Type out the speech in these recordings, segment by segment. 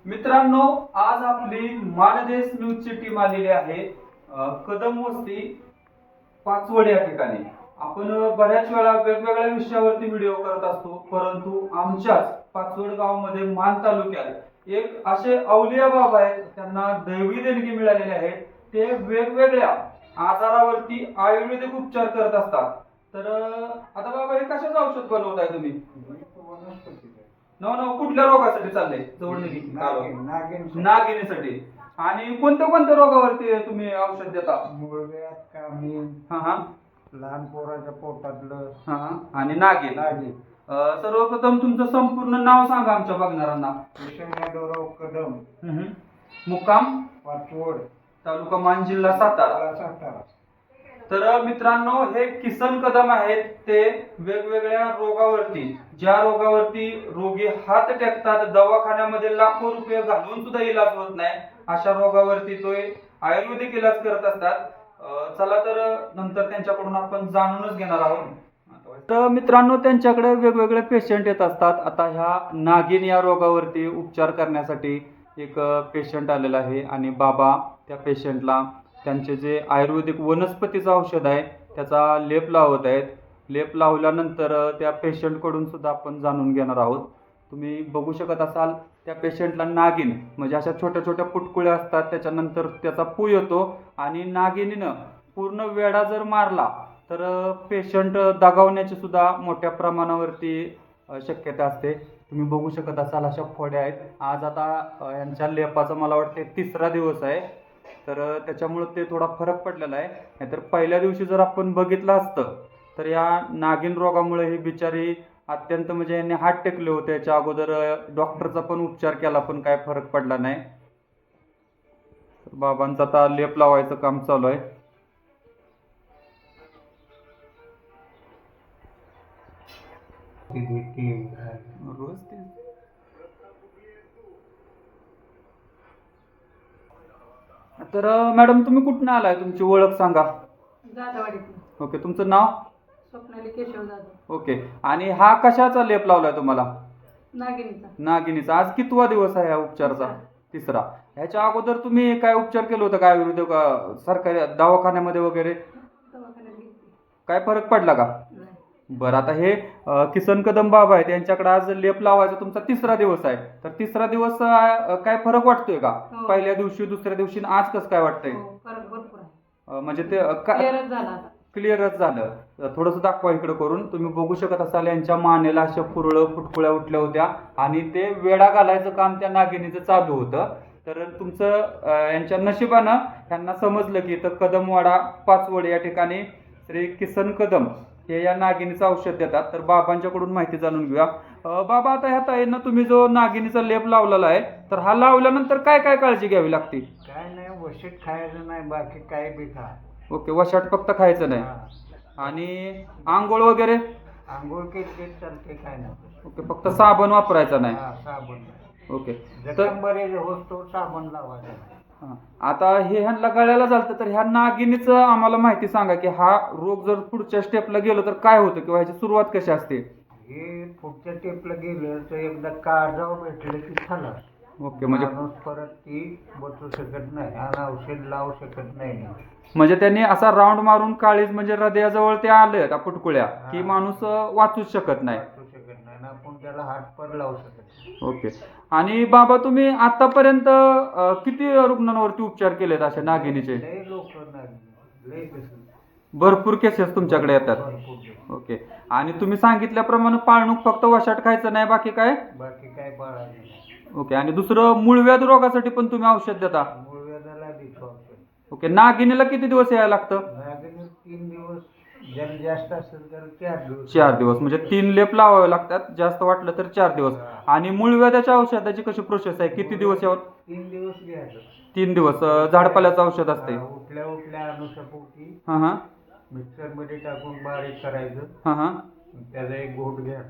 मित्रांनो, आज आपली मानदेश न्यूजची टीम आलेली आहे कदम वस्ती पाचवड या ठिकाणी. आपण बऱ्याच वेळा वेगवेगळ्या विषयावरती व्हिडिओ करत असतो, परंतु आमच्याच पाचवड गावामध्ये मान तालुक्यात एक असे अवलिया बाबा आहेत, त्यांना दैवी देणगी मिळालेली आहे. ते वेगवेगळ्या आजारावरती आयुर्वेदिक उपचार करत असतात. तर आता बाबा, हे कशाचं औषध बनवताय तुम्ही? नव कुठल्या रोगासाठी चाललंय? नागिनीसाठी. आणि कोणत्या कोणत्या रोगावरती तुम्ही औषध देता? मुळव्याध, कामीण, हा, लहान पोराच्या पोटातलं, हा, आणि नागिन. नागिन. सर्वप्रथम तुमचं संपूर्ण नाव सांगा आमच्या बघणाऱ्यांना. किसन यादवराव कदम, मुक्काम पाचवड, तालुका मान, जिल्हा सातारा. सातारा. तर मित्रांनो, हे किसन कदम आहेत. ते वेगवेगळ्या रोगावरती, ज्या रोगावरती रोगी हात टेकतात, दवाखान्यामध्ये लाखो रुपये घालून सुद्धा इलाज होत नाही, अशा रोगावरती तो आयुर्वेदिक इलाज करत असतात. चला तर नंतर त्यांच्याकडून आपण जाणूनच घेणार आहोत. तर मित्रांनो, त्यांच्याकडे वेगवेगळे पेशंट येत असतात. आता ह्या नागिन या रोगावरती उपचार करण्यासाठी एक पेशंट आलेला आहे आणि बाबा त्या पेशंटला त्यांचे जे आयुर्वेदिक वनस्पतीचं औषध आहे त्याचा लेप लावत आहेत. लेप लावल्यानंतर त्या पेशंटकडून सुद्धा आपण जाणून घेणार आहोत. तुम्ही बघू शकत असाल, त्या पेशंटला नागिन म्हणजे अशा छोट्या छोट्या पुटकुळ्या असतात, त्याच्यानंतर त्याचा पू येतो आणि नागिनीनं पूर्ण वेढा जर मारला तर पेशंट दगावण्याची सुद्धा मोठ्या प्रमाणावरती शक्यता असते. तुम्ही बघू शकत असाल, अशा फोड्या आहेत. आज आता यांच्या लेपाचा मला वाटते 3रा दिवस आहे, तर त्याच्यामुळे ते थोडा फरक पडलेला आहे. नाहीतर पहिल्या दिवशी जर आपण बघितलं असतं तर या नागिन रोगामुळे ही बिचारी अत्यंत, म्हणजे यांनी हात टेकले होते. याच्या अगोदर डॉक्टरचा पण उपचार केला पण काय फरक पडला नाही. बाबांचा आता लेप लावायचं काम चालू आहे. रोज तर मॅडम, तुम्ही कुठून आलाय? तुमची ओळख सांगा. जाधववाडीतून. ओके, तुमचं नाव? स्वप्नाली केशव जाधव. ओके. आणि हा कशाचा लेप लावलाय तुम्हाला? नागिनीचा. नागिनीचा. आज कितवा दिवस आहे या उपचाराचा? 3रा. ह्याच्या अगोदर तुम्ही काय उपचार केलं होतं काय आयुर्वेदिक सरकारी दवाखान्यामध्ये वगैरे? दवाखान्यात गेली. काय फरक पडला का? नाही. बरं, आता हे किसन कदम बाबा आहेत, यांच्याकडे आज लेप लावायचा तुमचा 3रा दिवस आहे. तर 3रा दिवस काय फरक वाटतोय का? हो. पहिल्या दिवशी, दुसऱ्या दिवशी, आज कसं काय वाटतंय? हो, फरक भरपूर आहे. म्हणजे ते क्लिअरच झाला आता. क्लिअरच झालं. थोडंसं दाखवा इकडे करून. तुम्ही बघू शकत असाल, यांच्या मानेला अशा फुटकुळ्या उठल्या होत्या आणि ते वेढा घालायचं काम त्या नागिनीचं चालू होतं. तर तुमचं यांच्या नशिबानं त्यांना समजलं की इथं कदमवाडा पाचवड या ठिकाणी श्री किसन कदम हे या नागिनीचं औषध देतात. तर बाबांच्याकडून माहिती जाणून घेऊया. बाबा, आता ह्या ताईंना तुम्ही जो नागिनीचा लेप लावलेला आहे, तर हा लावल्यानंतर काय काय काळजी घ्यावी लागते? काय नाही, वशीत खायचं नाही, बाकी काय बी खा. ओके, वशाट फक्त खायचं नाही. आणि आंघोळ वगैरे? आंघोळ केली चालते, काय नाही. ओके, फक्त साबण वापरायचा नाही. साबण. ओके. जखम बरे होतो, साबण लावायचा नाही. आता हे ह्यांना गळ्याला झालं, तर ह्या नागिनीचं आम्हाला माहिती सांगा की हा रोग जर पुढच्या स्टेपला गेलो तर काय होतं, किंवा ह्याची सुरुवात कशी असते? हे पुढच्या टेपला गेलं तर एकदा काळजावर भेटलं की झालं. ओके, म्हणजे परत ती बचू शकत नाही आणि औषध लावू शकत नाही. म्हणजे त्यांनी असा राऊंड मारून काळीज, म्हणजे हृदयाजवळ ते आले त्या पुटकुळ्या, की माणूस वाचूच शकत नाही. आपण त्याला हात पर लावू शकत. ओके. आणि बाबा, तुम्ही आतापर्यंत किती रुग्णांवरती उपचार केलेत असे नागिनीचे? भरपूर केसेस तुमच्याकडे येतात. ओके. आणि तुम्ही सांगितल्याप्रमाणे पाळणूक फक्त वशाट खायचं नाही, बाकी काय? बाकी काय पाळायचं. ओके. आणि दुसरं मूळव्याध रोगासाठी पण तुम्ही औषध देता? मूळव्याधाला देतो औषध. ओके. नागिनीला किती दिवस यायला लागतं? नागिनी 3 दिवस, जर जास्त असेल तर 4 दिवस. 4 दिवस, म्हणजे 3 लेप लावावे लागतात, जास्त वाटलं तर 4 दिवस. आणि मूळव्याधाच्या औषधाची कशी प्रोसेस आहे? किती दिवस यावर? 3 दिवस घ्यायचं. 3 दिवस झाडपाल्याचं औषध असते. उठल्या अनुषपोटी हां मिक्सर मध्ये टाकून बारीक करायचं. हां. त्याचा एक घोट घ्या.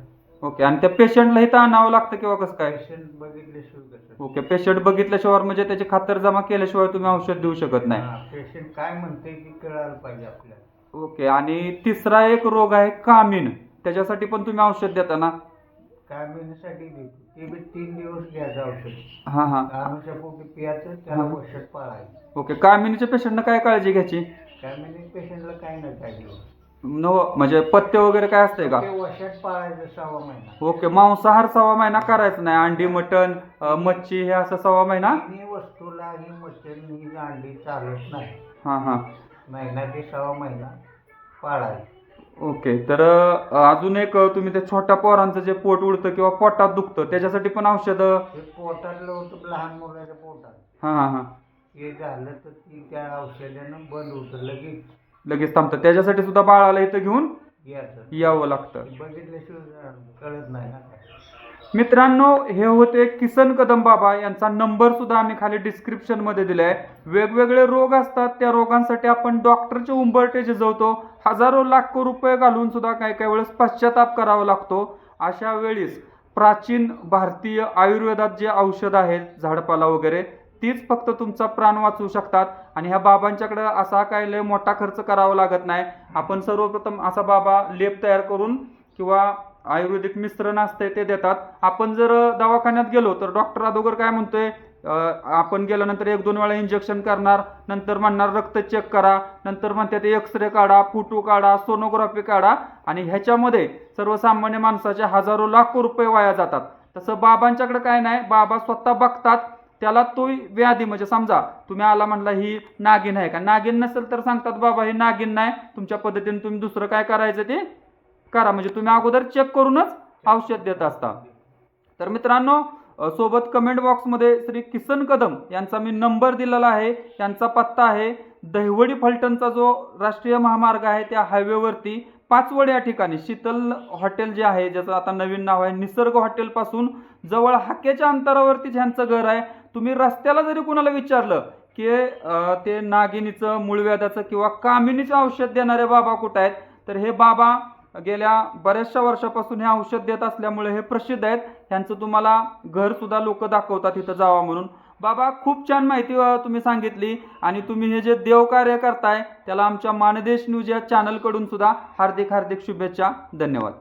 ओके. आणि त्या पेशंटला इथं आणावं लागतं किंवा कसं काय? पेशंट बघितल्याशिवाय कसं? ओके. पेशंट बघितल्याशिवाय, म्हणजे त्याची खातरजमा केल्याशिवाय तुम्ही औषध देऊ शकत नाही. पेशंट काय म्हणते की कळायला पाहिजे आपल्याला. ओके. आणि 3रा एक रोग आहे कामीण, त्याच्यासाठी पण तुम्ही औषध देता ना? कामिनीसाठी देतो. ते बी 3 दिवस घ्यायचं औषध. हां हां. कामाच्या पोटी पियाचं, त्याला हा. वशट पाळायचं. ओके. कामिनीच्या पेशंटनं काय काळजी घ्यायची? फॅमिली पेशंटला काही नाही काय दिवस. म्हणजे पथ्य वगैरे काय असतंय का? ते वशट पाळायचं 6 महिना. ओके. मांसाहार 6 महिना करायचं नाही. अंडी, मटण, मच्छी हे असं 6 महिना. तिन्ही वस्तूला ही मटण ही अंडी चालत नाही. हां हां. महिना ते 6 महिना पाळायचं. ओके. तर अजून एक तुम्ही ते छोट्या पोरांचं जे पोट उडतं किंवा पोटात दुखतं त्याच्यासाठी पण औषधं. ते पोटातलं होतं लहान मुलाच्या पोटात. हां हां हां. हे झालं तर ती त्या औषधानं बंद होतं लगेच थांबतं. त्याच्यासाठी सुद्धा बाळाला इथं घेऊन घ्यायचं. यावं लागतं. बघितल्याशिवाय कळत नाही ना. मित्रांनो, हे होते किसन कदम बाबा. यांचा नंबर सुद्धा आम्ही खाली डिस्क्रिप्शन मध्ये दिलाय. वेगवेगळे रोग असतात, त्या रोगांसाठी आपण डॉक्टरचे उंबरठे झिजवतो. हजारो लाखो रुपये घालून सुद्धा काही काही वेळेस पश्चाताप करावा लागतो. अशा वेळीस प्राचीन भारतीय आयुर्वेदात जे औषध आहेत झाडपाला वगैरे, तीच फक्त तुमचा प्राण वाचवू शकतात. आणि ह्या बाबांच्याकडे असा काय लय मोठा खर्च करावा लागत नाही. आपण सर्वप्रथम असा बाबा लेप तयार करून किंवा आयुर्वेदिक मिश्रण असते ते देतात. आपण जर दवाखान्यात गेलो तर डॉक्टर अगोदर काय म्हणतोय, आपण गेल्यानंतर 1-2 वेळा इंजेक्शन करणार, नंतर म्हणणार रक्त चेक करा, नंतर म्हणतात एक्सरे काढा, फोटो काढा, सोनोग्राफी काढा. आणि ह्याच्यामध्ये सर्वसामान्य माणसाचे हजारो लाखो रुपये वाया जातात. तसं बाबांच्याकडे काय नाही. बाबा स्वतः बघतात. त्याला तो व्याधी, म्हणजे समजा तुम्ही आला म्हणला ही नागिन आहे का, नागिन नसेल तर सांगतात बाबा ही नागिन नाही, तुमच्या पद्धतीने तुम्ही दुसरं काय करायचं ते करा. म्हणजे तुम्ही अगोदर चेक करूनच औषध देत असता. तर मित्रांनो, सोबत कमेंट बॉक्समध्ये श्री किसन कदम यांचा मी नंबर दिलेला आहे. त्यांचा पत्ता आहे दहिवडी फलटणचा जो राष्ट्रीय महामार्ग आहे त्या हायवेवरती पाचवड या ठिकाणी शीतल हॉटेल जे आहे, ज्याचं आता नवीन नाव आहे निसर्ग हॉटेल पासून जवळ हाकेच्या अंतरावरती ह्यांचं घर आहे. तुम्ही रस्त्याला जरी कोणाला विचारलं की ते नागिनीचं, मूळव्याधाचं किंवा कामिनीचं औषध देणारे बाबा कुठं आहेत, तर हे बाबा गेल्या बऱ्याचशा वर्षापासून हे औषध देत असल्यामुळे हे प्रसिद्ध आहेत. ह्यांचं तुम्हाला घर सुद्धा लोक दाखवतात इथं जावा म्हणून. बाबा, खूप छान माहिती तुम्ही सांगितली. आणि तुम्ही हे जे देवकार्य करताय त्याला आमच्या मानदेश न्यूज या चॅनलकडून सुद्धा हार्दिक शुभेच्छा. धन्यवाद.